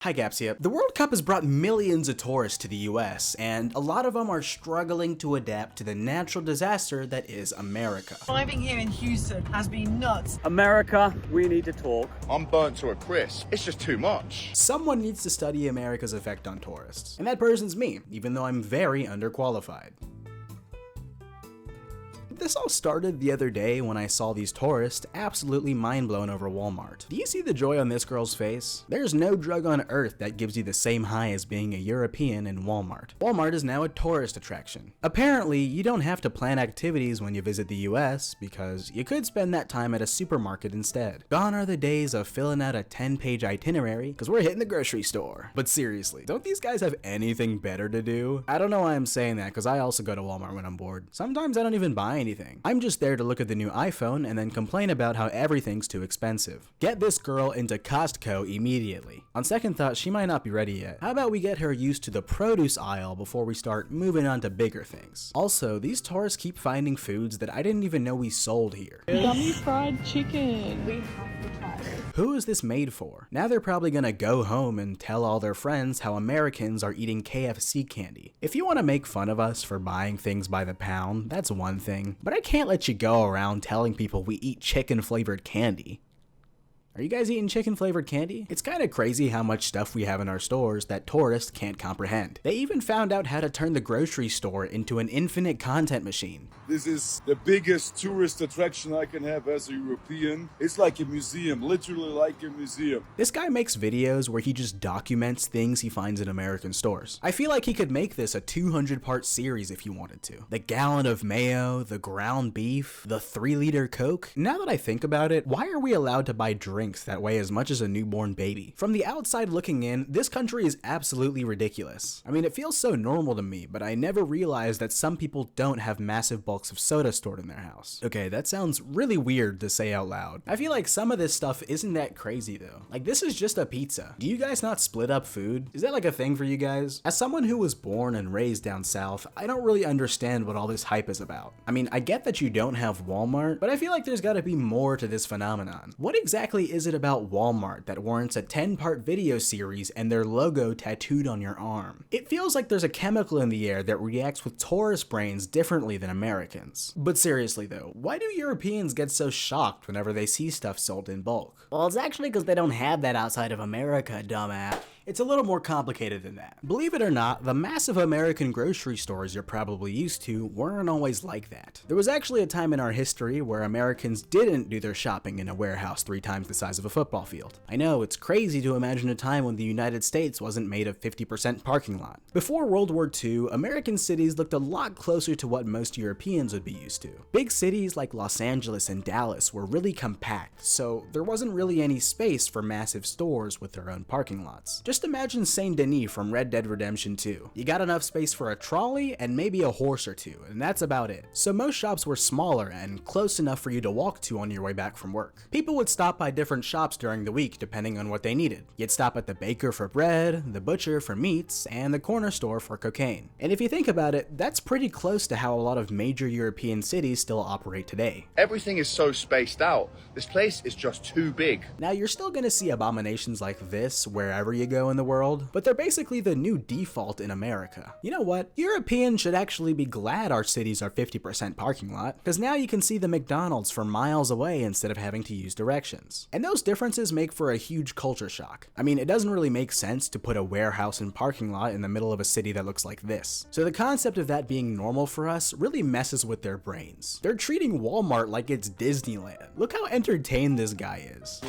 Hi Gabsia. The World Cup has brought millions of tourists to the US, and a lot of them are struggling to adapt to the natural disaster that is America. Driving here in Houston has been nuts. America, we need to talk. I'm burnt to a crisp. It's just too much. Someone needs to study America's effect on tourists, and that person's me, even though I'm very underqualified. This all started the other day when I saw these tourists absolutely mind blown over Walmart. Do you see the joy on this girl's face? There's no drug on earth that gives you the same high as being a European in Walmart. Walmart is now a tourist attraction. Apparently, you don't have to plan activities when you visit the US because you could spend that time at a supermarket instead. Gone are the days of filling out a 10-page itinerary because we're hitting the grocery store. But seriously, don't these guys have anything better to do? I don't know why I'm saying that because I also go to Walmart when I'm bored. Sometimes I don't even buy anything. I'm just there to look at the new iPhone and then complain about how everything's too expensive. Get this girl into Costco immediately. On second thought, she might not be ready yet. How about we get her used to the produce aisle before we start moving on to bigger things? Also, these tourists keep finding foods that I didn't even know we sold here. Yummy fried chicken. We have to try this. Who is this made for? Now they're probably gonna go home and tell all their friends how Americans are eating KFC candy. If you want to make fun of us for buying things by the pound, that's one thing, but I can't let you go around telling people we eat chicken flavored candy. Are you guys eating chicken flavored candy? It's kind of crazy how much stuff we have in our stores that tourists can't comprehend. They even found out how to turn the grocery store into an infinite content machine. This is the biggest tourist attraction I can have as a European. It's like a museum, literally like a museum. This guy makes videos where he just documents things he finds in American stores. I feel like he could make this a 200-part series if he wanted to. The gallon of mayo, the ground beef, the 3-liter Coke. Now that I think about it, why are we allowed to buy drinks that weigh as much as a newborn baby? From the outside looking in, this country is absolutely ridiculous. I mean, it feels so normal to me, but I never realized that some people don't have massive bulks of soda stored in their house. Okay, that sounds really weird to say out loud. I feel like some of this stuff isn't that crazy though. Like, this is just a pizza. Do you guys not split up food? Is that like a thing for you guys? As someone who was born and raised down south, I don't really understand what all this hype is about. I mean, I get that you don't have Walmart, but I feel like there's gotta be more to this phenomenon. What exactly is it about Walmart that warrants a 10-part video series and their logo tattooed on your arm? It feels like there's a chemical in the air that reacts with tourist brains differently than Americans. But seriously though, why do Europeans get so shocked whenever they see stuff sold in bulk? Well, it's actually because they don't have that outside of America, dumbass. It's a little more complicated than that. Believe it or not, the massive American grocery stores you're probably used to weren't always like that. There was actually a time in our history where Americans didn't do their shopping in a warehouse 3 times the size of a football field. I know, it's crazy to imagine a time when the United States wasn't made of 50% parking lot. Before World War II, American cities looked a lot closer to what most Europeans would be used to. Big cities like Los Angeles and Dallas were really compact, so there wasn't really any space for massive stores with their own parking lots. Just imagine Saint Denis from Red Dead Redemption 2. You got enough space for a trolley and maybe a horse or two, and that's about it. So most shops were smaller and close enough for you to walk to on your way back from work. People would stop by different shops during the week depending on what they needed. You'd stop at the baker for bread, the butcher for meats, and the corner store for cocaine. And if you think about it, that's pretty close to how a lot of major European cities still operate today. Everything is so spaced out. This place is just too big. Now, you're still gonna see abominations like this wherever you go in the world, but they're basically the new default in America. You know what? Europeans should actually be glad our cities are 50% parking lot, because now you can see the McDonald's from miles away instead of having to use directions. And those differences make for a huge culture shock. I mean, it doesn't really make sense to put a warehouse and parking lot in the middle of a city that looks like this. So the concept of that being normal for us really messes with their brains. They're treating Walmart like it's Disneyland. Look how entertained this guy is.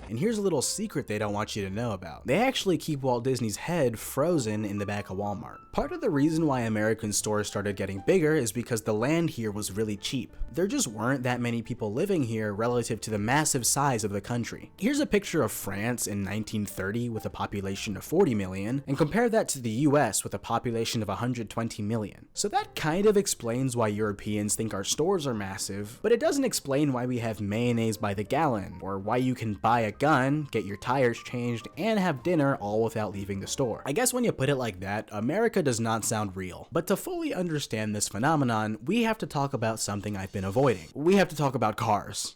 And here's a little secret they don't want you to know about. They actually keep Walt Disney's head frozen in the back of Walmart. Part of the reason why American stores started getting bigger is because the land here was really cheap. There just weren't that many people living here relative to the massive size of the country. Here's a picture of France in 1930 with a population of 40 million, and compare that to the US with a population of 120 million. So that kind of explains why Europeans think our stores are massive, but it doesn't explain why we have mayonnaise by the gallon, or why you can buy a gun, get your tires changed, and have dinner all without leaving the store. I guess when you put it like that, America does not sound real. But to fully understand this phenomenon, we have to talk about something I've been avoiding. We have to talk about cars.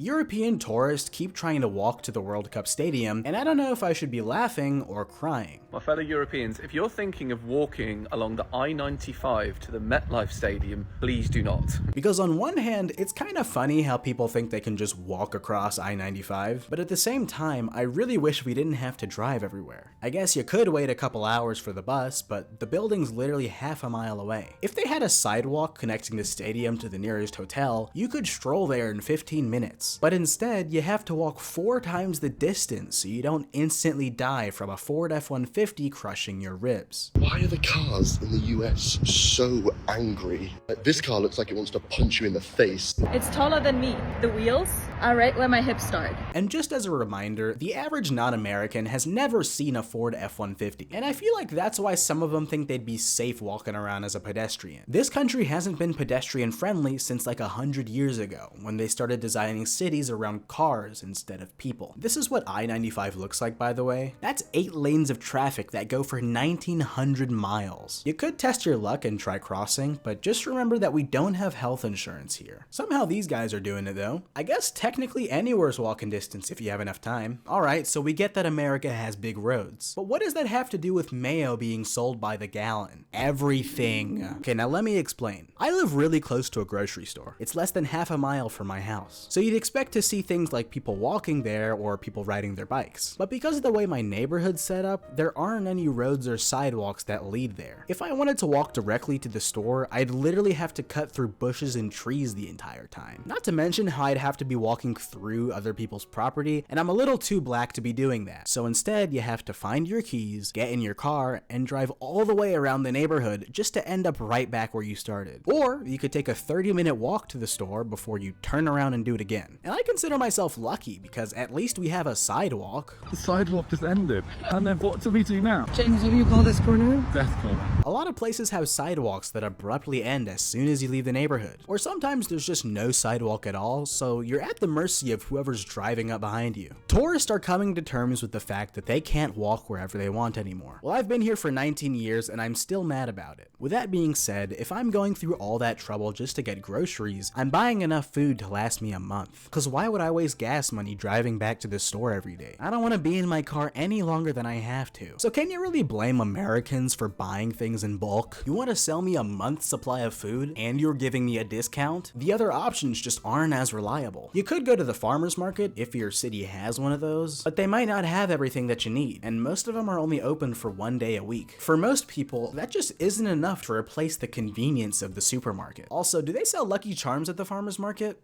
European tourists keep trying to walk to the World Cup stadium, and I don't know if I should be laughing or crying. My fellow Europeans, if you're thinking of walking along the I-95 to the MetLife Stadium, please do not. Because on one hand, it's kind of funny how people think they can just walk across I-95, but at the same time, I really wish we didn't have to drive everywhere. I guess you could wait a couple hours for the bus, but the building's literally half a mile away. If they had a sidewalk connecting the stadium to the nearest hotel, you could stroll there in 15 minutes. But instead, you have to walk 4 times the distance so you don't instantly die from a Ford F-150 crushing your ribs. Why are the cars in the US so angry? Like, this car looks like it wants to punch you in the face. It's taller than me. The wheels are right where my hips start. And just as a reminder, the average non-American has never seen a Ford F-150, and I feel like that's why some of them think they'd be safe walking around as a pedestrian. This country hasn't been pedestrian friendly since like 100 years ago, when they started designing cities around cars instead of people. This is what I-95 looks like, by the way. That's 8 lanes of traffic that go for 1,900 miles. You could test your luck and try crossing, but just remember that we don't have health insurance here. Somehow these guys are doing it though. I guess technically anywhere's walking distance if you have enough time. Alright, so we get that America has big roads, but what does that have to do with mayo being sold by the gallon? Everything. Okay, now let me explain. I live really close to a grocery store. It's less than half a mile from my house. So you'd expect to see things like people walking there or people riding their bikes. But because of the way my neighborhood's set up, there aren't any roads or sidewalks that lead there. If I wanted to walk directly to the store, I'd literally have to cut through bushes and trees the entire time. Not to mention how I'd have to be walking through other people's property, and I'm a little too black to be doing that. So instead, you have to find your keys, get in your car, and drive all the way around the neighborhood just to end up right back where you started. Or you could take a 30-minute walk to the store before you turn around and do it again. And I consider myself lucky because at least we have a sidewalk. The sidewalk just ended. And then what do we do now? James, what do you call this corner? Death corner. A lot of places have sidewalks that abruptly end as soon as you leave the neighborhood. Or sometimes there's just no sidewalk at all, so you're at the mercy of whoever's driving up behind you. Tourists are coming to terms with the fact that they can't walk wherever they want anymore. Well, I've been here for 19 years and I'm still mad about it. With that being said, if I'm going through all that trouble just to get groceries, I'm buying enough food to last me a month. Cause why would I waste gas money driving back to the store every day? I don't want to be in my car any longer than I have to. So can you really blame Americans for buying things in bulk? You want to sell me a month's supply of food and you're giving me a discount? The other options just aren't as reliable. You could go to the farmer's market if your city has one of those, but they might not have everything that you need, and most of them are only open for 1 day a week. For most people, that just isn't enough to replace the convenience of the supermarket. Also, do they sell Lucky Charms at the farmer's market?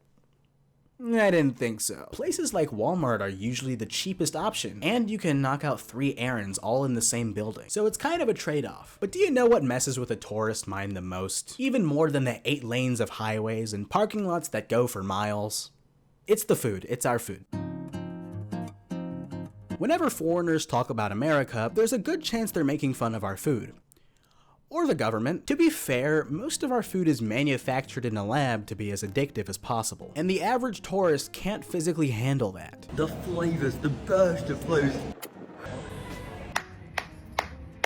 I didn't think so. Places like Walmart are usually the cheapest option, and you can knock out 3 errands all in the same building. So it's kind of a trade-off. But do you know what messes with a tourist mind the most? Even more than the 8 lanes of highways and parking lots that go for miles? It's the food. It's our food. Whenever foreigners talk about America, there's a good chance they're making fun of our food. Or the government. To be fair, most of our food is manufactured in a lab to be as addictive as possible, and the average tourist can't physically handle that. The flavors, the burst of flavors.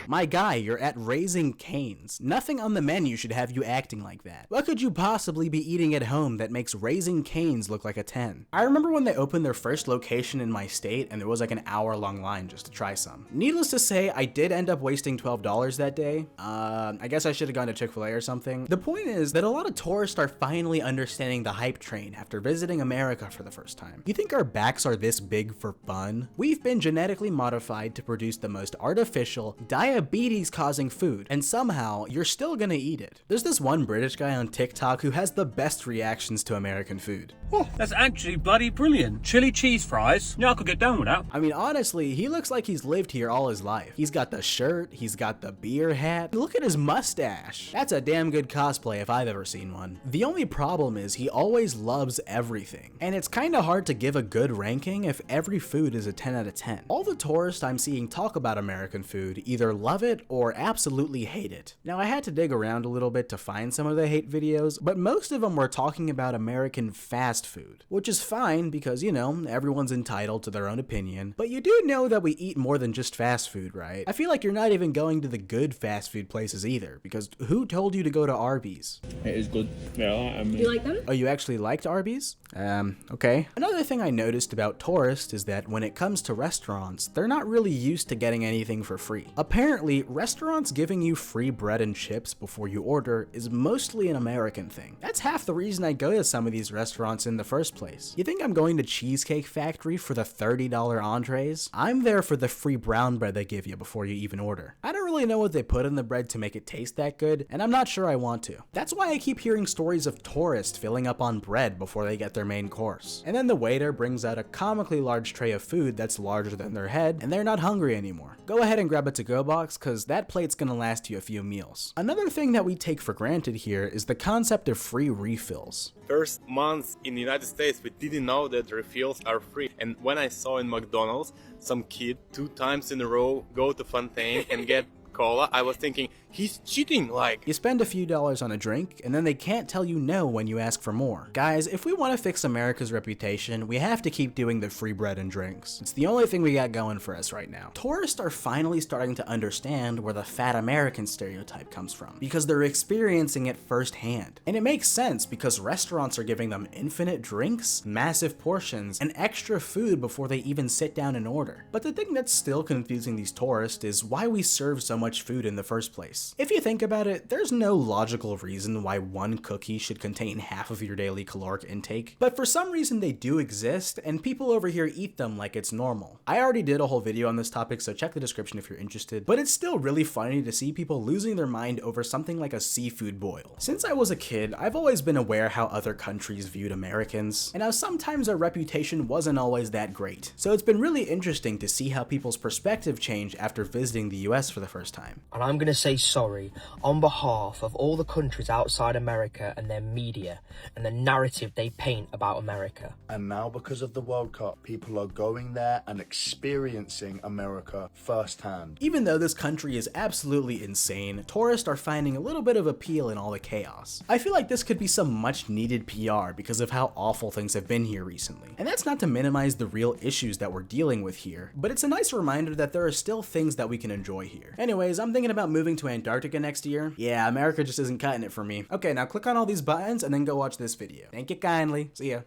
My guy, you're at Raising Cane's. Nothing on the menu should have you acting like that. What could you possibly be eating at home that makes Raising Cane's look like a 10? I remember when they opened their first location in my state and there was like an hour-long line just to try some. Needless to say, I did end up wasting $12 that day. I guess I should have gone to Chick-fil-A or something. The point is that a lot of tourists are finally understanding the hype train after visiting America for the first time. You think our backs are this big for fun? We've been genetically modified to produce the most artificial, diabetes-causing food, and somehow you're still gonna eat it. There's this one British guy on TikTok who has the best reactions to American food. Oh, that's actually bloody brilliant. Chili cheese fries. Yeah, I could get down with that. I mean, honestly, he looks like he's lived here all his life. He's got the shirt, he's got the beer hat. Look at his mustache. That's a damn good cosplay if I've ever seen one. The only problem is he always loves everything. And it's kinda hard to give a good ranking if every food is a 10 out of 10. All the tourists I'm seeing talk about American food either love it or absolutely hate it. Now, I had to dig around a little bit to find some of the hate videos, but most of them were talking about American fast fast food. Which is fine because, you know, everyone's entitled to their own opinion, but you do know that we eat more than just fast food, right? I feel like you're not even going to the good fast food places either, because who told you to go to Arby's? It is good. Yeah, I mean. You like them? Oh, you actually liked Arby's? Okay. Another thing I noticed about tourists is that when it comes to restaurants, they're not really used to getting anything for free. Apparently, restaurants giving you free bread and chips before you order is mostly an American thing. That's half the reason I go to some of these restaurants in the first place. You think I'm going to Cheesecake Factory for the $30 entrees? I'm there for the free brown bread they give you before you even order. I don't really know what they put in the bread to make it taste that good, and I'm not sure I want to. That's why I keep hearing stories of tourists filling up on bread before they get their main course. And then the waiter brings out a comically large tray of food that's larger than their head, and they're not hungry anymore. Go ahead and grab a to-go box, cause that plate's gonna last you a few meals. Another thing that we take for granted here is the concept of free refills. First months in the United States, we didn't know that refills are free. And when I saw in McDonald's some kid 2 times in a row go to Fontaine and get cola, I was thinking, he's cheating, like. You spend a few dollars on a drink, and then they can't tell you no when you ask for more. Guys, if we want to fix America's reputation, we have to keep doing the free bread and drinks. It's the only thing we got going for us right now. Tourists are finally starting to understand where the fat American stereotype comes from, because they're experiencing it firsthand. And it makes sense because restaurants are giving them infinite drinks, massive portions, and extra food before they even sit down and order. But the thing that's still confusing these tourists is why we serve so much food in the first place. If you think about it, there's no logical reason why one cookie should contain half of your daily caloric intake, but for some reason they do exist, and people over here eat them like it's normal. I already did a whole video on this topic, so check the description if you're interested, but it's still really funny to see people losing their mind over something like a seafood boil. Since I was a kid, I've always been aware how other countries viewed Americans, and how sometimes our reputation wasn't always that great. So it's been really interesting to see how people's perspective changed after visiting the US for the first time. And I'm going to say sorry on behalf of all the countries outside America and their media and the narrative they paint about America. And now because of the World Cup, people are going there and experiencing America firsthand. Even though this country is absolutely insane, tourists are finding a little bit of appeal in all the chaos. I feel like this could be some much needed PR because of how awful things have been here recently. And that's not to minimize the real issues that we're dealing with here, but it's a nice reminder that there are still things that we can enjoy here. Anyways, I'm thinking about moving to Antarctica next year. Yeah, America just isn't cutting it for me. Okay, now click on all these buttons and then go watch this video. Thank you kindly. See ya.